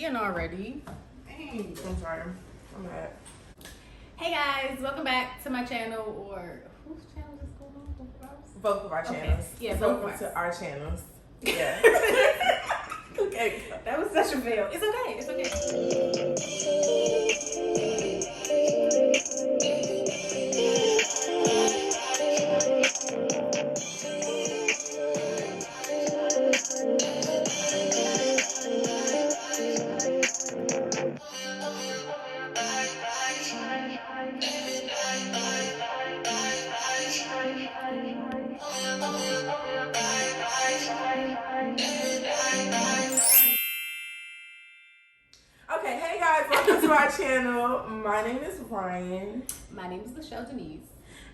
eating already. Dang, I'm sorry. I'm mad. Hey guys, welcome back to my channel, or whose channel is this going on? Both of ours? Both of our channels. Okay. Yeah, both of Welcome ours. to our channels. Yeah. Okay. That was such a fail. It's okay. It's okay. Okay, hey guys, welcome to our channel. My name is Ryan. My name is Michelle Denise.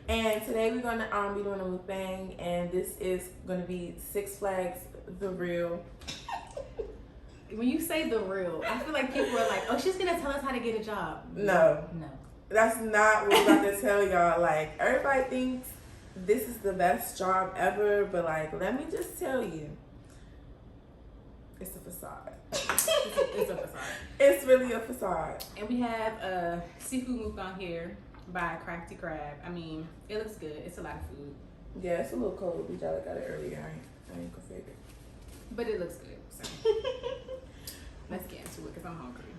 And today we're gonna be doing a mukbang, and this is gonna be Six Flags The Real. When you say the real, I feel like people are like, oh, she's gonna tell us how to get a job. No. No. That's not what I'm about to tell y'all. Like, everybody thinks this is the best job ever, but like, let me just tell you, it's a facade. It's a facade. It's really a facade. And we have a seafood mukbang here by Crafty Crab. I mean, it looks good. It's a lot of food. Yeah, it's a little cold. We got it earlier. I ain't gonna figure. But it looks good. So let's get into it because I'm hungry.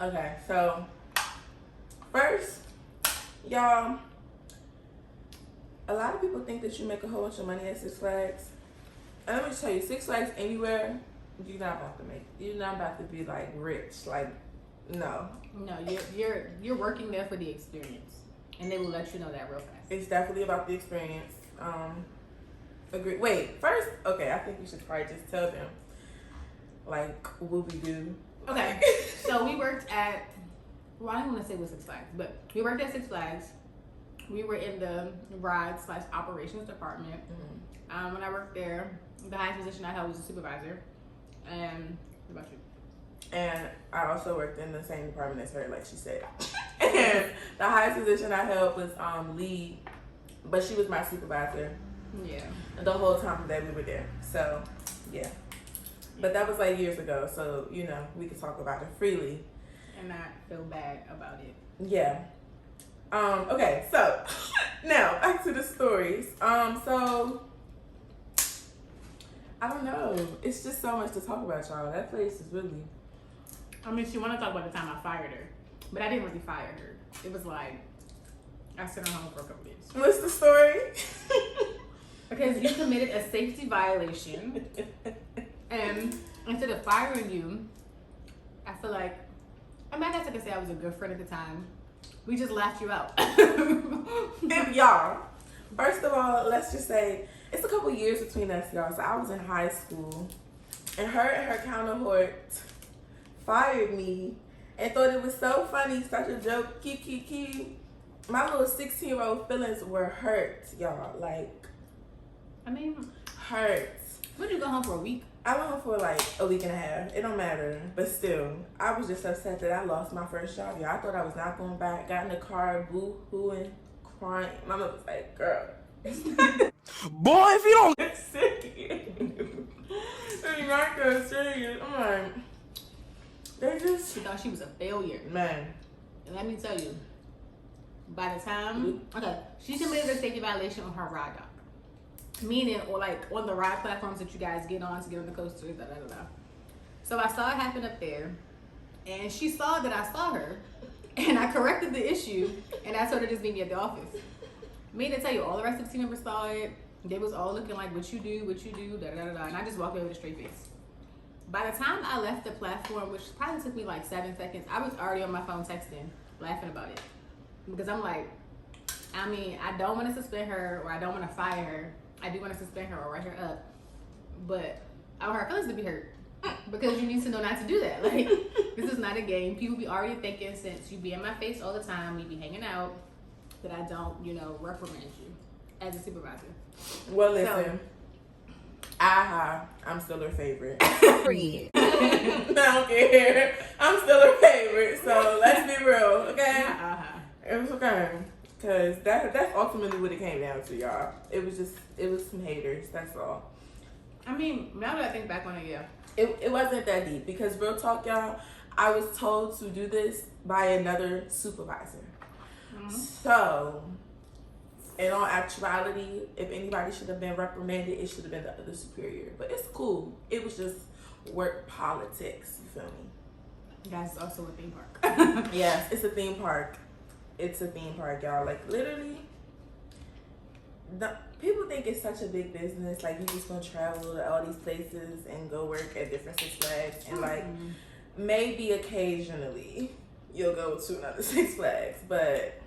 Okay, so first, y'all, a lot of people think that you make a whole bunch of money at Six Flags. And let me just tell you, Six Flags anywhere, you're not about to be like rich. Like, no. No, you're working there for the experience, and they will let you know that real fast. It's definitely about the experience. Agree. Wait, first, okay, I think we should probably just tell them, like, what we do. Okay, so we worked at, well, I don't want to say it was Six Flags, but we worked at Six Flags. We were in the ride/operations department. Mm-hmm. When I worked there, the highest position I held was a supervisor. And what about you? And I also worked in the same department as her, like she said. And the highest position I held was lead, but she was my supervisor. Yeah. The whole time that we were there. So, yeah. But that was like years ago, so, you know, we could talk about it freely. And not feel bad about it. Yeah. Okay, so, now, back to the stories. So, I don't know. It's just so much to talk about, y'all. That place is really... I mean, she wanted to talk about the time I fired her, but I didn't really fire her. It was like, I sent her home for a couple days. What's the story? Because you committed a safety violation, and instead of firing you, I feel like, I mean, I guess I could say I was a good friend at the time. We just laughed you out. And y'all, first of all, let's just say, it's a couple years between us, y'all. So I was in high school, and her counterpart fired me and thought it was so funny, such a joke, key. My little 16-year-old feelings were hurt, y'all. Like, I mean, hurt. would you go home for a week? I went home for like a week and a half. It don't matter. But still, I was just upset that I lost my first job, y'all. I thought I was not going back. Got in the car, boo-hooing, crying. My mother was like, girl. Boy, if you don't... It's serious. It's not that serious. I'm like, they just... She thought she was a failure. Man. And let me tell you, by the time, okay, she committed a safety violation on her ride dock. Meaning, or like on the ride platforms that you guys get on to get on the coaster, So I saw it happen up there, and she saw that I saw her, and I corrected the issue, and I told her to just meet me at the office. Me to tell you, all the rest of the team members saw it. They was all looking like, what you do, and I just walked away with a straight face. By the time I left the platform, which probably took me like 7 seconds, I was already on my phone texting, laughing about it. Because I'm like, I mean, I don't want to suspend her, or I don't want to fire her. I do want to suspend her or write her up. But I want her feelings to be hurt. Because you need to know not to do that. Like, this is not a game. People be already thinking, since you be in my face all the time, we be hanging out, that I don't, reprimand you as a supervisor. Well, listen. I'm still her favorite. Free. I don't care. I'm still her favorite. So let's be real, okay? It was okay. Because that's ultimately what it came down to, y'all. It was some haters. That's all. I mean, now that I think back on it, yeah. It wasn't that deep. Because real talk, y'all, I was told to do this by another supervisor. So, in all actuality, if anybody should have been reprimanded, it should have been the other superior. But it's cool. It was just work politics. You feel me? Guys, it's also a theme park. Yes, it's a theme park. It's a theme park, y'all. Like, literally, people think it's such a big business. Like, you just gonna travel to all these places and go work at different Six Flags. And, like, maybe occasionally you'll go to another Six Flags. But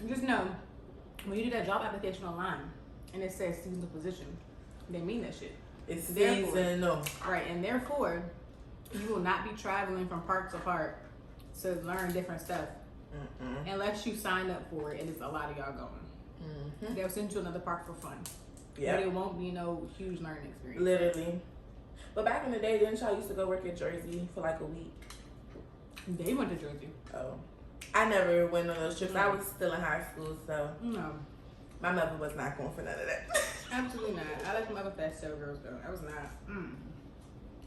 just know, when you do that job application online and it says seasonal position, they mean that shit. It's seasonal. Right, and therefore, you will not be traveling from park to park to learn different stuff unless you sign up for it, and it's a lot of y'all going. They'll send you to another park for fun. Yeah, but it won't be no huge learning experience. Literally. But back in the day, didn't y'all used to go work at Jersey for like a week? They went to Jersey. Oh. I never went on those trips. I was still in high school, so no. My mother was not going for none of that. Absolutely not. I let them other fast show girls go. I was not.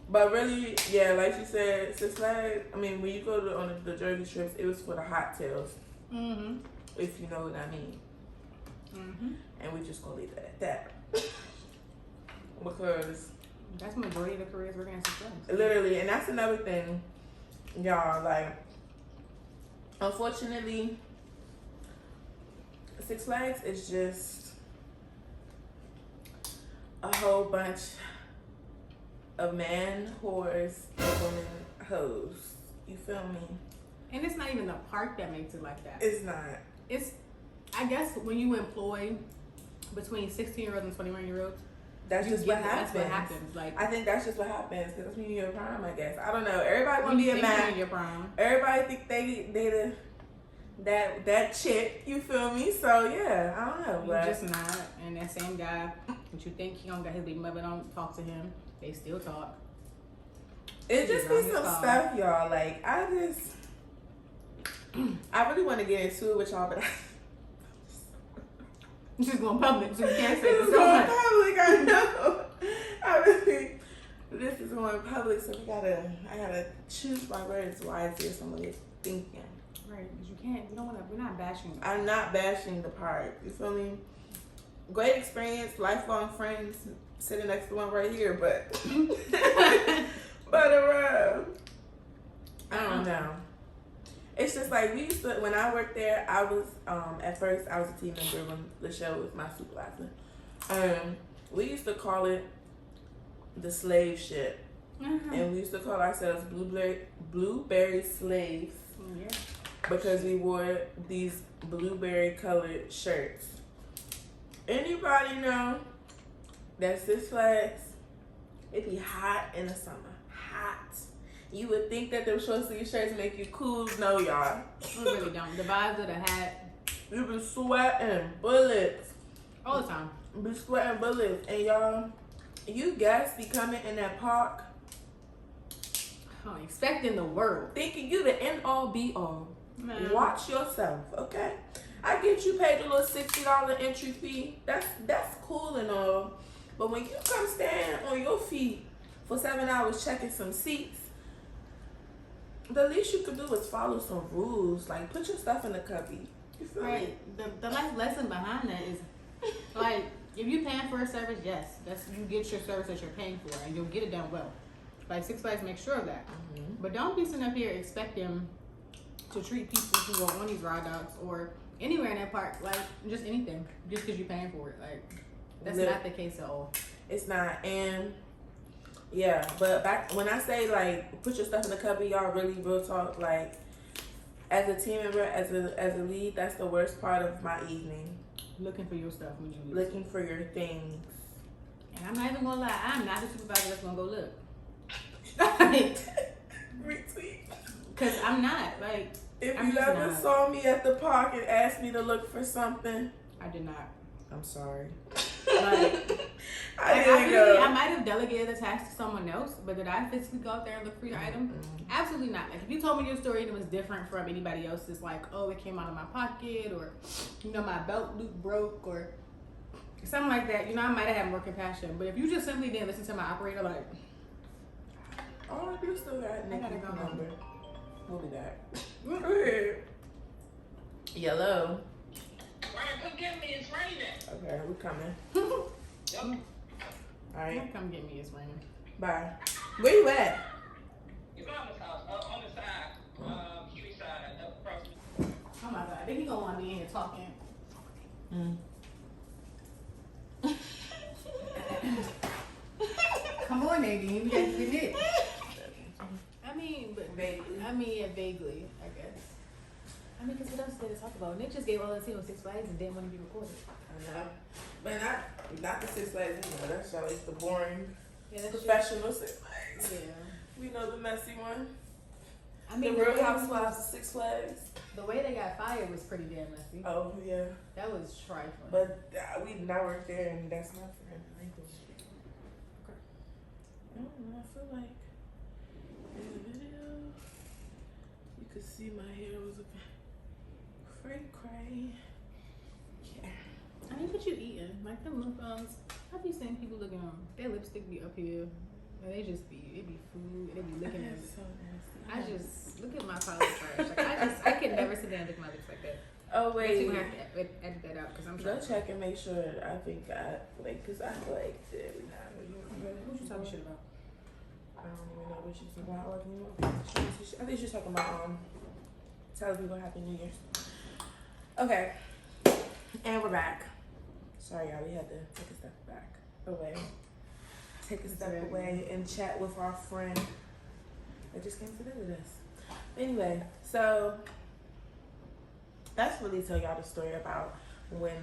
But really, yeah, like you said, Six Flags, I mean, when you go to on the Jersey trips, it was for the hot tails. If you know what I mean. And we just gonna leave it at that. Because that's the majority of the careers working at Six Flags. Literally, and that's another thing, y'all, like, unfortunately, Six Flags is just a whole bunch of man whores and women hoes. You feel me? And it's not even the park that makes it like that. It's not. It's, I guess, when you employ between 16-year-olds and 21-year-olds, that's just what happens. That's what happens. Like, I think that's just what happens because that's when you're in your prime, I guess. I don't know. Everybody want to be a man. Your prime. Everybody think they that chick. You feel me? So yeah, I don't know. You're just not. And that same guy that you think he don't got his big mother don't talk to him. They still talk. It just be some stuff, y'all. Like I really want to get into it with y'all, but this is going public, so you can't say this is going public. I know. This is going public, so I gotta choose my words wisely. So I'm gonna get thinking. Right, because you can't. You don't want to. We're not bashing. I'm not bashing the park. You feel me? Great experience, lifelong friends sitting next to one right here, but I don't know. It's just like we used to, when I worked there, I was, at first I was a team member when Lachelle was my supervisor. We used to call it the slave ship. And we used to call ourselves blueberry slaves. Yeah. Because we wore these blueberry colored shirts. Anybody know that Six Flags, it be hot in the summer. Hot. You would think that them short sleeve shirts make you cool. No, y'all. We really don't. The vibes of the hat. You be sweating bullets. All the time. Be sweating bullets. And y'all, you guys be coming in that park. Expecting the world. Thinking you the end all be all. Man. Watch yourself, okay? I get you paid a little $60 entry fee. That's cool and all. But when you come stand on your feet for 7 hours checking some seats, the least you could do is follow some rules. Like, put your stuff in the cubby. You feel me? The life lesson behind that is, like, if you're paying for a service, yes, you get your service that you're paying for, and you'll get it done well. Like, Six Flags makes sure of that. But don't be sitting up here expecting to treat people who are on these ride dogs or anywhere in that park like just anything, just because you're paying for it. Like, that's not the case at all. It's not. And yeah, but back when I say like put your stuff in the cubby, y'all really real talk. Like, as a team member, as a lead, that's the worst part of my evening. Looking for your stuff when you leave. Looking for your things. And I'm not even gonna lie, I'm not the supervisor that's gonna go look. Retweet. Cause I'm not like. If you ever saw me at the park and asked me to look for something, I did not. I'm sorry. Like, I might have delegated the task to someone else, but did I physically go out there and look for your item? Absolutely not. Like, if you told me your story and it was different from anybody else's, like, oh, it came out of my pocket, or, you know, my belt loop broke, or something like that, you know, I might have had more compassion. But if you just simply didn't listen to my operator, like, oh, I do still got Nikki's number. We'll be back. Go ahead. Yellow. Ryan, come get me. It's raining. Okay, we're coming. Yep. All right. Come get me, it's raining. Bye. Where you at? Your mama's house, on the side, street side, up across the. Oh my god, then he gonna want to be in here talking. Come on, Nadine, we got to admit. Yeah, vaguely, I guess. I mean, because what else did they talk about? Nick just gave all his on Six Flags and didn't want to be recorded. I know. But not the Six Flags either. That's always the boring, Yeah, professional Six Flags. Yeah. We know the messy one. I mean, the Real Housewives of Six Flags. The way they got fired was pretty damn messy. Oh, yeah. That was trifling. But we now work there, and that's my friend. I don't know. I feel like in the video, you could see my hair was a cray. Yeah. I mean, what you eating? Like them mukbangs. Have you seen people looking on? Their lipstick be up here. And they just be, it be food. They be looking at it. So nasty. I just look at my pile of trash. Like I can never sit down and lick my lips like that. Oh But wait. you have to edit that out because I'm Go trying. check and make sure. I think cause I feel like every time What you talking shit about? I don't even know what she's talking about. I think she's talking about telling people Happy New Year's. Okay, and we're back. Sorry, y'all. We had to take a step back away. Take a step away and chat with our friend that just came to visit us. Anyway, so that's really tell y'all the story about when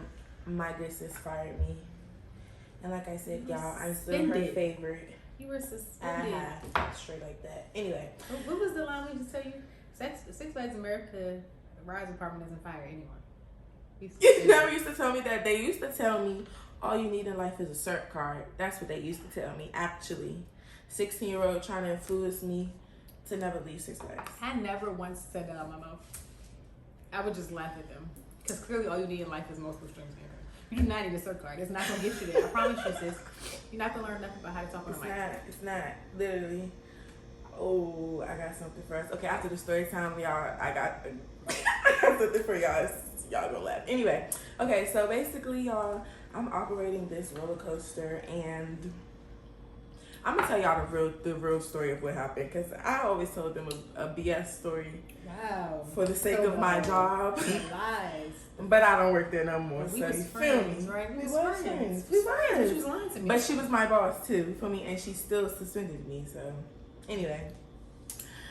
my good sis fired me. And like I said, y'all, I'm still her favorite. You were suspended. Straight like that. Anyway. What was the line we used to tell you? Six Flags America, the Rise Department doesn't fire anyone. You never used to tell me that. They used to tell me all you need in life is a cert card. That's what they used to tell me, actually. 16-year-old trying to influence me to never leave Six Flags. I never once said that out of my mouth. I would just laugh at them. Because clearly all you need in life is multiple streams of income. You do not need a cert card. It's not going to get you there. I promise you, sis. You're not going to learn nothing about how to talk on the mic. It's not. Literally. Oh, I got something for us. Okay, after the story time, y'all, I got something for y'all. Y'all gonna laugh. Anyway, okay, so basically, y'all, I'm operating this roller coaster, and I'm gonna tell y'all the real story of what happened, because I always told them a BS story. Wow. For the sake of my job. Lies. But I don't work there no more. We so was you friends, feel me? right? We was friends. We She was. was lying to me. But she was my boss too, you feel me? And she still suspended me. So anyway.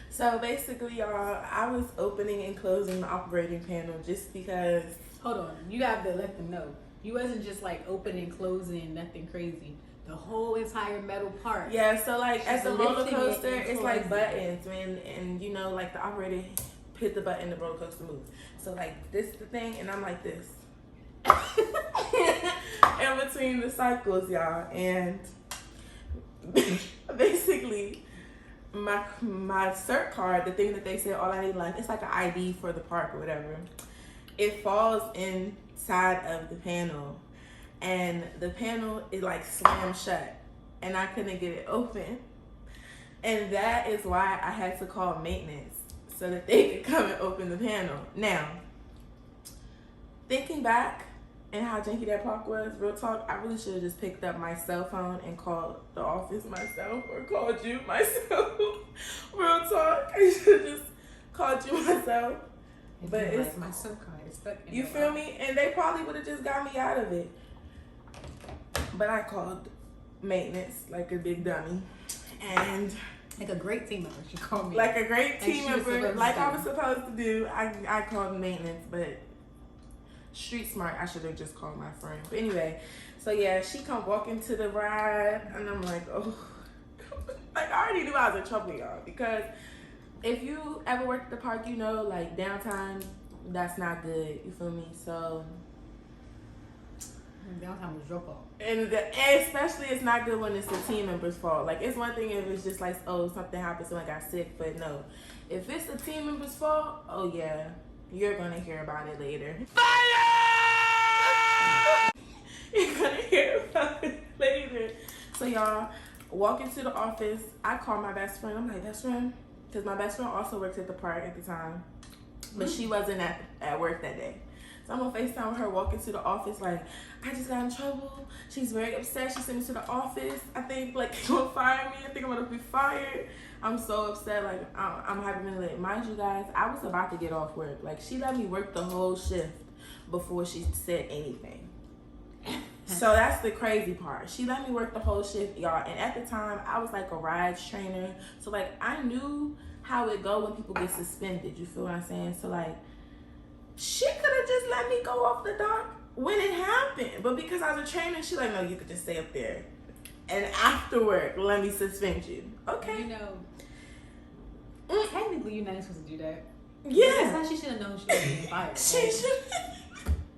So basically, y'all, I was opening and closing the operating panel just because. Hold on. You have to let them know. You wasn't just like opening, closing, nothing crazy. The whole entire metal part. Yeah, so like at the roller lifting it coaster, and it's like closing. buttons, and you know, like the operator hit the button, the roller coaster moves. So like this is the thing, and I'm like this. In between the cycles, y'all, and basically my cert card, the thing that they said all I need, like it's like an ID for the park or whatever. It falls inside of the panel, and the panel is like slammed shut, and I couldn't get it open, and that is why I had to call maintenance so that they could come and open the panel. Now, thinking back and how janky that park was, real talk, I really should have just picked up my cell phone and called the office myself or called you myself. Real talk, I should have just called you myself. But it's like my cert card is stuck in you the feel wall. me? And they probably would have just got me out of it. But I called maintenance like a big dummy. And Like a great team member, she called me. like a great team she was member, supposed like to. I was supposed to do, I called maintenance, but street smart, I should have just called my friend. But anyway, so yeah, she come walking to the ride, and I'm like, oh, like I already knew I was in trouble, y'all, because if you ever worked at the park, you know, like downtime, that's not good. You feel me? So. Downtime was your fault. And especially it's not good when it's the team member's fault. Like it's one thing if it's just like, oh, something happened, someone got sick, but no. If it's the team member's fault, oh yeah, you're gonna hear about it later. Fire! You're gonna hear about it later. So y'all, walk into the office, I call my best friend. I'm like, best friend, because my best friend also works at the park at the time, but she wasn't at work that day. So I'm on FaceTime with her walking to the office like, I just got in trouble. She's very upset. She sent me to the office. I think like they're gonna fire me. I think I'm gonna be fired. I'm so upset. Like I'm hyperventilating. Mind you guys, I was about to get off work. Like she let me work the whole shift before she said anything. So that's the crazy part. She let me work the whole shift, y'all. And at the time, I was like a rides trainer. So like I knew how it go when people get suspended. You feel what I'm saying? So like she could have just let me go off the dock when it happened. But because I was a trainer, she like, no, you could just stay up there. And after work, let me suspend you. Okay. You know, technically you're not supposed to do that. Yeah. That's how she should have known she was being fired. She should.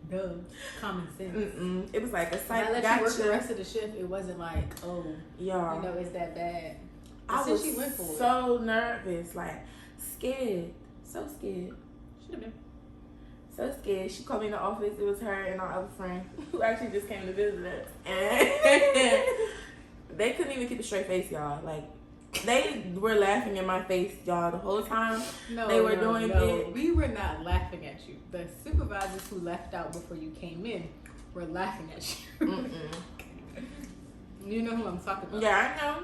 Duh. Common sense. It was like a If I let you work the rest of the shift, it wasn't like, oh, y'all, you know, it's that bad. But I was she went for so nervous, like scared. So scared. Should have been. So scared. She called me in the office. It was her and our other friend who actually just came to visit us. And they couldn't even keep a straight face, y'all. Like, they were laughing in my face, y'all, the whole time they were doing it. We were not laughing at you. The supervisors who left out before you came in were laughing at you. You know who I'm talking about. Yeah, I know.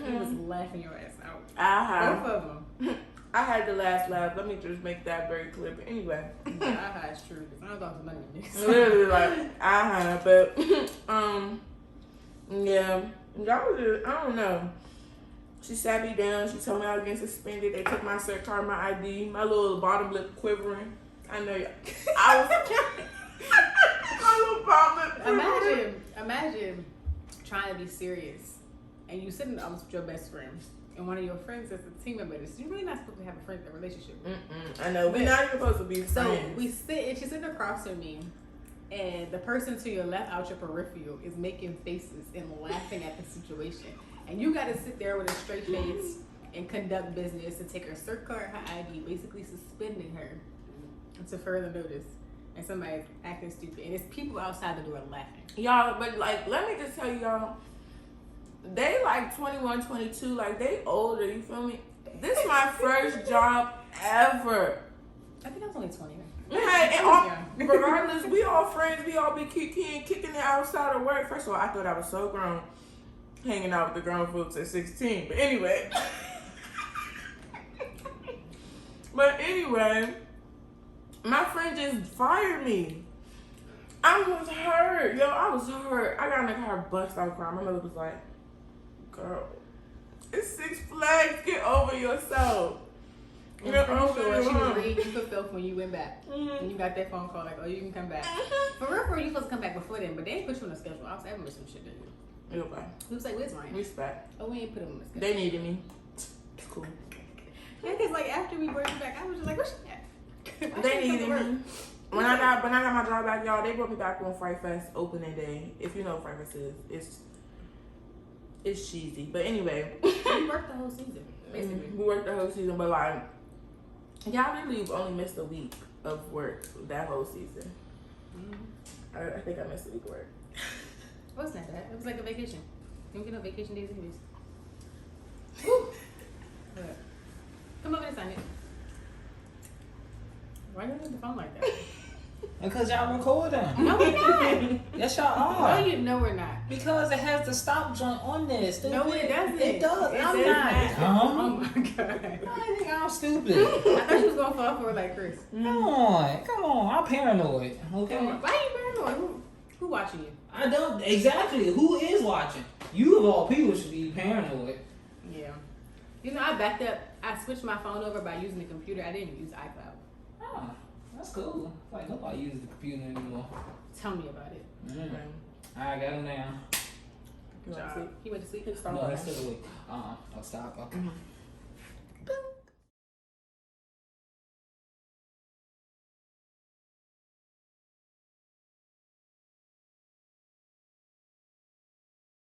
He was laughing your ass out. Both of them. I had the last laugh. Let me just make that very clear. But anyway. Yeah, it's true. Because I don't talk to none of niggas. Literally, like, but, yeah. That was just, I don't know. She sat me down. She told me I was getting suspended. They took my cert card, my ID, my little bottom lip quivering. I know y'all. I was my little bottom lip quivering. Imagine trying to be serious and you sitting there with your best friend and one of your friends is a team member. You're really not supposed to have a relationship. I know. We're not even supposed to be friends. So we sit and she's sitting across from me and the person to your left out your peripheral is making faces and laughing at the situation. And you got to sit there with a straight face and conduct business and take her cert card, her ID, basically suspending her to further notice. And somebody's acting stupid. And it's people outside the door laughing. Y'all, but like, let me just tell y'all, they like 21, 22, like they older, you feel me? This is my first job ever. I think I was only 20. Hey, and regardless, we all friends, we all be kicking it outside of work. First of all, I thought I was so grown, hanging out with the grown folks at 16. But anyway. My friend just fired me. I was hurt. Yo, I was hurt. I got in the car, bust out crying. My mother was like, girl, it's 6 Flags. Get over yourself. I'm pretty sure she was reading you fulfilled when you went back. And you got that phone call like, oh, you can come back. For real, you supposed to come back before then, but they ain't put you on the schedule. I was having some shit to do. Okay. He was like, where's Ryan? Respect. Oh, we ain't put him on the schedule. They needed me. It's cool. Yeah, because like after we brought you back, I was just like, what's that? They needed me. When I got my job back, y'all, they brought me back on Fright Fest opening day. If you know what Fright Fest is, it's cheesy. But anyway. We worked the whole season, basically. We worked the whole season, but like, y'all really only missed a week of work that whole season. I think I missed a week of work. It wasn't that. It was like a vacation. You don't get no vacation days anyways. Come over and sign it. Why you hold the phone like that? Because y'all recording. No, we're not. Yes, y'all are. No, we're not. Because it has the stop joint on there. Stupid. No, it doesn't. It does. It I'm does not not. dumb. Oh my god. I think I'm stupid. I thought you was gonna fall for it like Chris. Come on. I'm paranoid. Okay. Why are you paranoid? Who watching you? I don't exactly. Who is watching? You of all people should be paranoid. Yeah. You know, I backed up. I switched my phone over by using the computer. I didn't use iCloud. Ah, that's cool. Like nobody uses the computer anymore. Tell me about it. I got him now. You want to sleep? He went to sleep. No, that's still awake. I'll stop. Okay.